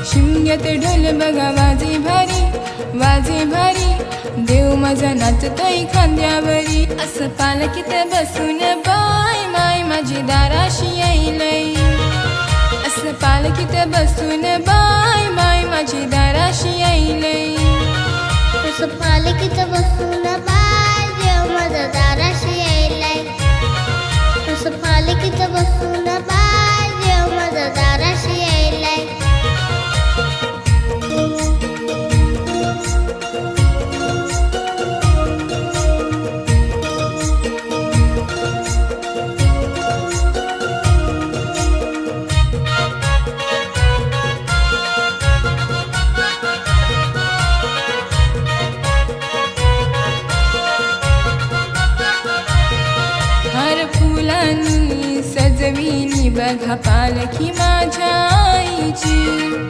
शिमग्यात ढोल बघा वाजे भारी, वाजे भारी, देव माझा नाचतोय खांद्यावरी. असं पालखीत बसून बाय माय माझी दाराशी येईलय. असं पालखीत बसून बाय माय माझी दाराशी येईलय. असं पालखीत बसून बाय देव माझा दाराशी यायलाय. असं पालखीत बसून बाय देव माझा दाराशी यायलाय. हार फुलांनी सजविली बघा पालखी माझ्या आईची.